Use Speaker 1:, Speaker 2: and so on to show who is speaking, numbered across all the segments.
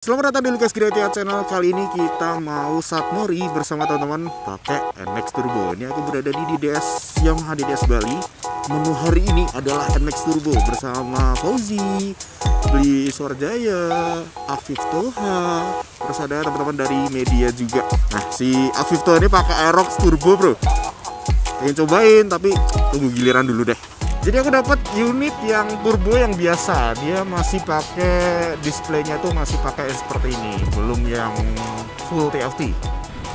Speaker 1: Selamat datang di Lucas Creative Channel. Kali ini kita mau submori bersama teman-teman pakai NMAX Turbo. Ini aku berada di DDS Yamaha DDS Bali. Menu hari ini adalah NMAX Turbo bersama Fauzi, Beli Suarjaya, Afif Toha, terus ada teman-teman dari media juga. Nah, si Afif Toha ini pakai Aerox Turbo, bro. Pengen cobain tapi tunggu giliran dulu deh. Jadi aku dapat unit yang turbo yang biasa. Dia masih pakai displaynya tuh masih pakai seperti ini, belum yang full TFT.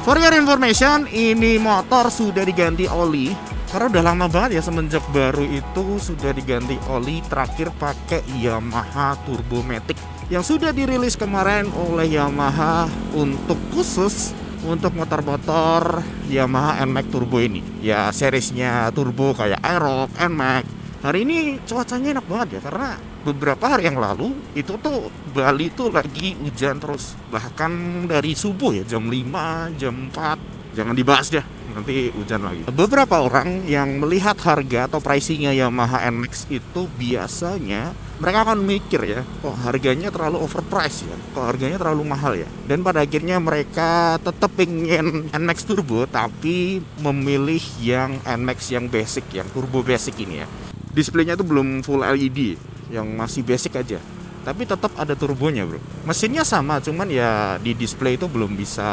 Speaker 1: For your information, ini motor sudah diganti oli. Karena udah lama banget ya, semenjak baru itu sudah diganti oli. Terakhir pakai Yamaha Turbomatic yang sudah dirilis kemarin oleh Yamaha untuk khusus untuk motor-motor Yamaha NMAX Turbo ini. Ya seriesnya turbo kayak Aerox, NMAX. Hari ini cuacanya enak banget ya, karena beberapa hari yang lalu itu tuh Bali tuh lagi hujan terus. Bahkan dari subuh ya, jam 5, jam 4. Jangan dibahas deh, nanti hujan lagi. Beberapa orang yang melihat harga atau pricingnya Yamaha NMAX itu biasanya mereka akan mikir ya, kok harganya terlalu overpriced ya, kok harganya terlalu mahal ya. Dan pada akhirnya mereka tetap pengen NMAX Turbo tapi memilih yang NMAX yang basic, yang turbo basic ini ya. Displaynya itu belum full LED, yang masih basic aja. Tapi tetap ada turbonya, bro. Mesinnya sama, cuman ya di display itu belum bisa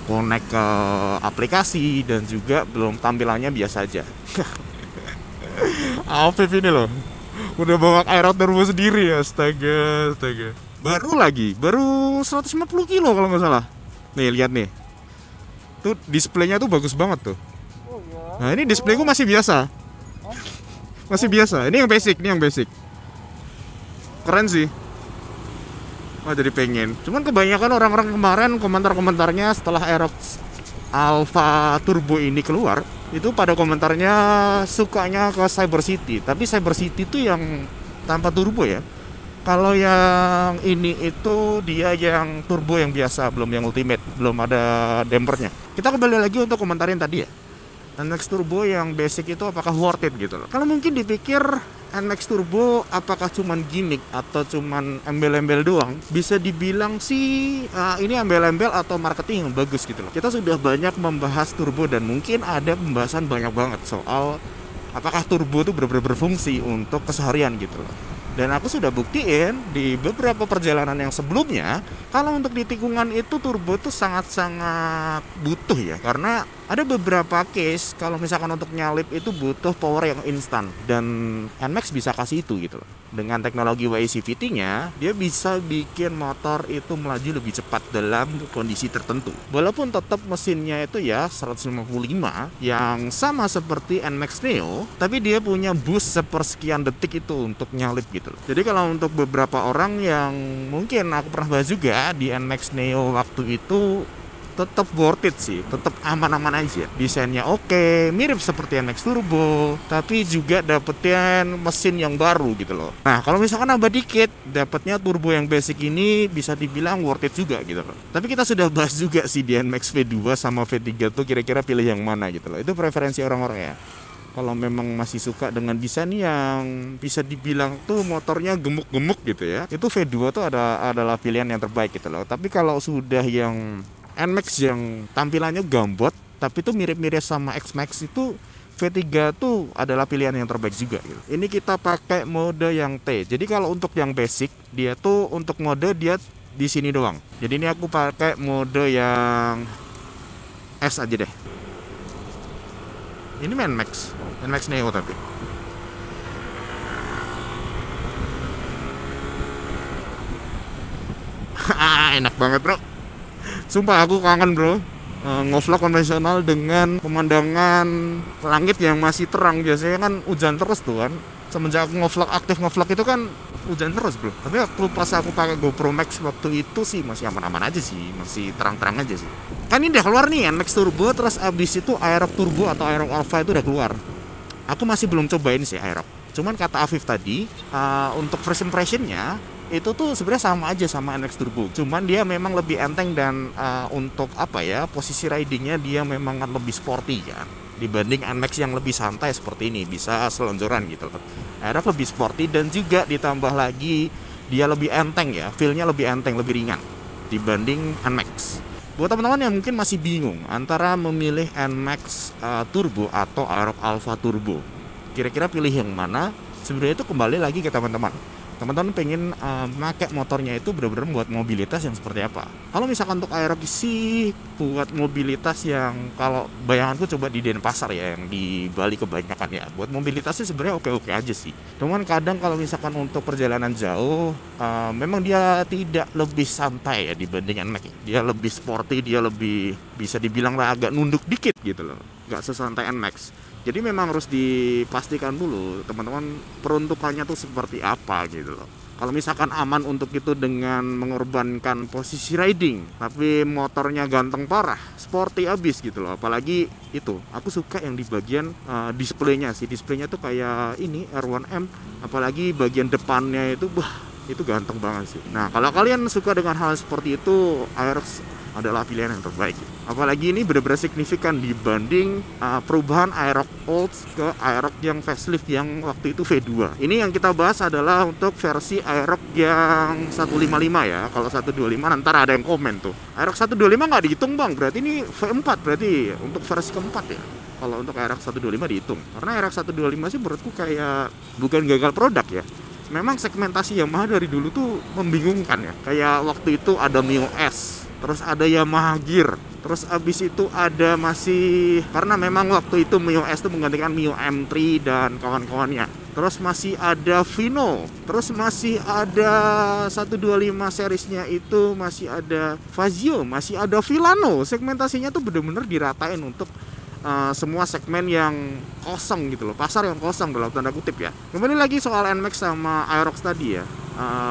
Speaker 1: connect ke aplikasi dan juga belum, tampilannya biasa aja. Afif ini loh, udah bawa Aerox turbo sendiri ya, astaga. Baru 150 kilo kalau nggak salah. Nih lihat nih, tuh displaynya tuh bagus banget tuh. Nah ini displayku masih biasa. Ini yang basic. Keren sih. Wah, jadi pengen. Cuman kebanyakan orang-orang kemarin komentar-komentarnya setelah Aerox Alpha Turbo ini keluar, itu pada komentarnya sukanya ke Cyber City. Tapi Cyber City itu yang tanpa turbo ya. Kalau yang ini itu dia yang turbo yang biasa, belum yang ultimate, belum ada dampernya. Kita kembali lagi untuk komentarin tadi ya, NMAX Turbo yang basic itu apakah worth it gitu loh. Kalau mungkin dipikir NMAX Turbo apakah cuman gimmick atau cuman embel-embel doang, bisa dibilang sih ini embel-embel atau marketing yang bagus gitu loh. Kita sudah banyak membahas turbo dan mungkin ada pembahasan banyak banget soal apakah turbo itu benar-benar berfungsi untuk keseharian gitu loh. Dan aku sudah buktiin di beberapa perjalanan yang sebelumnya, kalau untuk di tikungan itu turbo tuh sangat-sangat butuh ya. Karena ada beberapa case kalau misalkan untuk nyalip itu butuh power yang instan, dan NMAX bisa kasih itu gitu loh. Dengan teknologi YCVT-nya, dia bisa bikin motor itu melaju lebih cepat dalam kondisi tertentu. Walaupun tetap mesinnya itu ya 155 yang sama seperti NMAX Neo, tapi dia punya boost sepersekian detik itu untuk nyalip gitu loh. Jadi kalau untuk beberapa orang yang mungkin aku pernah bahas juga di NMAX Neo waktu itu, tetap worth it sih, tetap aman-aman aja. Desainnya oke, mirip seperti NMAX Turbo, tapi juga dapetin mesin yang baru gitu loh. Nah kalau misalkan nambah dikit, dapatnya turbo yang basic ini bisa dibilang worth it juga gitu loh. Tapi kita sudah bahas juga sih di NMAX V2 sama V3 tuh kira-kira pilih yang mana gitu loh. Itu preferensi orang-orang ya. Kalau memang masih suka dengan desain yang bisa dibilang tuh motornya gemuk-gemuk gitu ya, itu V2 tuh adalah pilihan yang terbaik gitu loh. Tapi kalau sudah yang NMAX yang tampilannya gambot tapi itu mirip-mirip sama X-Max, itu V3 tuh adalah pilihan yang terbaik juga gitu. Ini kita pakai mode yang T. Jadi kalau untuk yang basic, dia tuh untuk mode dia di sini doang. Jadi ini aku pakai mode yang S aja deh. Ini NMAX Neo tapi enak banget bro. Sumpah aku kangen bro, ngevlog konvensional dengan pemandangan langit yang masih terang. Biasanya kan hujan terus tuh kan. Semenjak aku aktif ngevlog itu kan hujan terus bro. Tapi waktu pas aku pakai GoPro Max waktu itu sih masih aman-aman aja sih, masih terang-terang aja sih. Kan ini udah keluar nih NMAX Turbo, terus abis itu Aerox Turbo atau Aerox Alpha itu udah keluar. Aku masih belum cobain sih Aerox. Cuman kata Afif tadi, untuk first impressionnya itu tuh sebenarnya sama aja sama NMAX Turbo, cuman dia memang lebih enteng dan untuk apa ya, posisi ridingnya dia memang lebih sporty kan dibanding NMAX yang lebih santai seperti ini, bisa selonjoran gitu. Aerox lebih sporty dan juga ditambah lagi dia lebih enteng ya, feel-nya lebih enteng, lebih ringan dibanding NMAX. Buat teman-teman yang mungkin masih bingung antara memilih NMAX Turbo atau Aerox Alpha Turbo, kira-kira pilih yang mana? Sebenarnya itu kembali lagi ke teman-teman. Teman-teman pengen pakai motornya itu benar-benar buat mobilitas yang seperti apa. Kalau misalkan untuk Aerox sih buat mobilitas yang, kalau bayanganku coba di Denpasar ya, yang di Bali kebanyakan ya, buat mobilitasnya sebenarnya oke-oke aja sih. Cuman kadang kalau misalkan untuk perjalanan jauh, memang dia tidak lebih santai ya dibanding NMAX. Dia lebih sporty, dia lebih bisa dibilang lah agak nunduk dikit gitu loh, nggak sesantai NMAX. Jadi memang harus dipastikan dulu teman-teman peruntukannya tuh seperti apa gitu loh. Kalau misalkan aman untuk itu dengan mengorbankan posisi riding, tapi motornya ganteng parah, sporty abis gitu loh. Apalagi itu, aku suka yang di bagian displaynya sih. Displaynya tuh kayak ini R1M, apalagi bagian depannya itu, itu ganteng banget sih. Nah, kalau kalian suka dengan hal seperti itu, Aerox adalah pilihan yang terbaik. Apalagi ini benar-benar signifikan dibanding perubahan Aerox Old ke Aerox yang facelift yang waktu itu V2. Ini yang kita bahas adalah untuk versi Aerox yang 155 ya. Kalau 125 ntar ada yang komen tuh, Aerox 125 nggak dihitung bang, berarti ini V4 berarti untuk versi keempat ya. Kalau untuk Aerox 125 dihitung, karena Aerox 125 sih menurutku kayak bukan gagal produk ya. Memang segmentasi Yamaha dari dulu tuh membingungkan ya. Kayak waktu itu ada Mio S, terus ada Yamaha Gear, terus abis itu ada masih, karena memang waktu itu Mio S itu menggantikan Mio M3 dan kawan-kawannya. Terus masih ada Vino, terus masih ada 125 seriesnya itu, masih ada Fazio, masih ada Villano. Segmentasinya tuh bener-bener diratain untuk semua segmen yang kosong gitu loh, pasar yang kosong dalam tanda kutip ya. Kembali lagi soal NMAX sama Aerox tadi ya.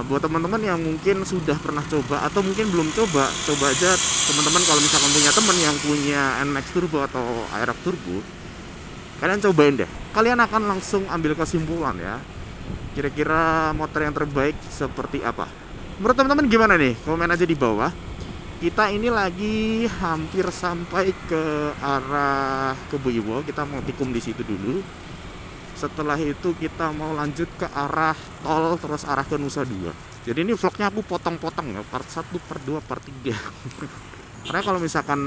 Speaker 1: Buat teman-teman yang mungkin sudah pernah coba atau mungkin belum coba aja teman-teman. Kalau misalkan punya teman yang punya NMAX Turbo atau Aerox Turbo, kalian cobain deh. Kalian akan langsung ambil kesimpulan ya, kira-kira motor yang terbaik seperti apa. Menurut teman-teman gimana nih? Komen aja di bawah. Kita ini lagi hampir sampai ke arah Kebo-Iwo. Kita mau tikung di situ dulu. Setelah itu kita mau lanjut ke arah tol, terus arah ke Nusa Dua. Jadi ini vlognya aku potong-potong ya, part 1, part 2, part 3. Karena kalau misalkan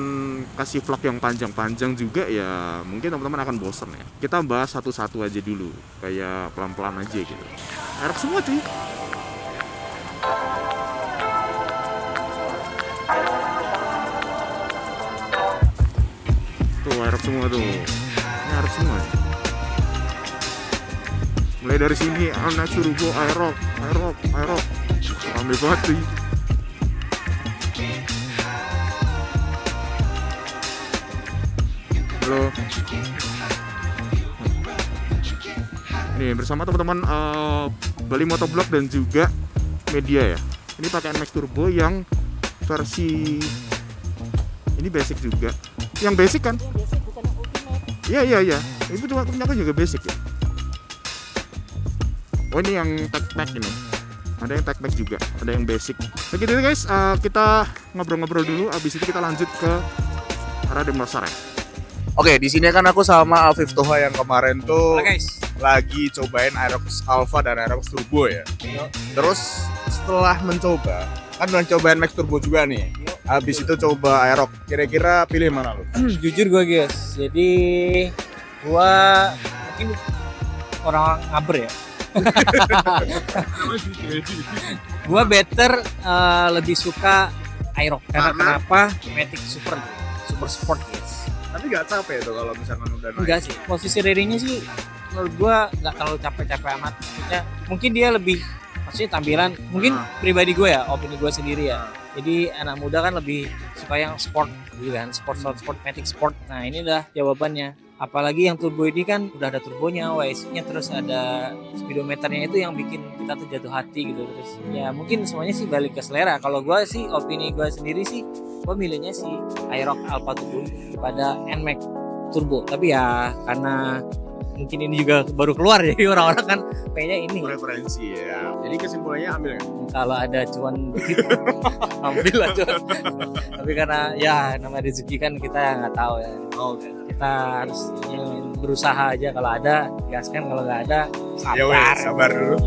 Speaker 1: kasih vlog yang panjang-panjang juga ya mungkin teman-teman akan bosen ya. Kita bahas satu-satu aja dulu, kayak pelan-pelan aja gitu. Aerox semua cuy. Tuh Aerox semua tuh. Ini Aerox semua. Mulai dari sini anak Turbo Aerox. Rame banget sih. Halo. Ini bersama teman-teman Bali Motovlog dan juga media ya. Ini pakai NMAX Turbo yang versi ini basic juga. Yang basic kan? Basic, bukan yang ultimate. Iya. Itu cuma punya juga basic ya. Oh ini yang tech ini. Ada yang tech juga, ada yang basic. Begitu guys, kita ngobrol-ngobrol dulu. Abis itu kita lanjut ke arah Denpasar ya.
Speaker 2: Oke, di sini kan aku sama Afif Toha yang kemarin tuh lagi cobain Aerox Alpha dan Aerox Turbo ya. Terus setelah mencoba, kan udah cobain Max Turbo juga nih. Habis itu coba Aerox. Kira-kira pilih mana lu?
Speaker 3: Jujur gue guys, jadi gue mungkin orang ngaber ya. Gue lebih suka Aerox karena kenapa? Matic Super Sport guys.
Speaker 2: Tapi gak capek tuh kalau misalkan udah naik?
Speaker 3: Enggak sih, posisi ridingnya sih menurut gue nggak terlalu capek-capek amat. Maksudnya, mungkin dia lebih, maksudnya tampilan, mungkin pribadi gue ya, opini gue sendiri ya. Jadi anak muda kan lebih suka yang sport gitu kan, sport, matic sport. Nah ini udah jawabannya. Apalagi yang turbo ini kan udah ada turbonya, WS-nya, terus ada speedometernya, itu yang bikin kita tuh jatuh hati gitu. Terus ya mungkin semuanya sih balik ke selera. Kalau gue sih, opini gue sendiri sih, gue milihnya sih Aerox Alpha Turbo daripada NMAX Turbo. Tapi ya karena mungkin ini juga baru keluar, jadi orang-orang kan kayaknya ini
Speaker 2: preferensi ya. Jadi kesimpulannya ambil kan?
Speaker 3: Kalau ada cuan dikit ambil lah cuan. Tapi karena ya namanya rezeki kan kita nggak tahu ya.
Speaker 2: Oke.
Speaker 3: Kita harus berusaha aja, kalau ada gaskan, kalau nggak ada
Speaker 2: sabar. Ya sabar dulu.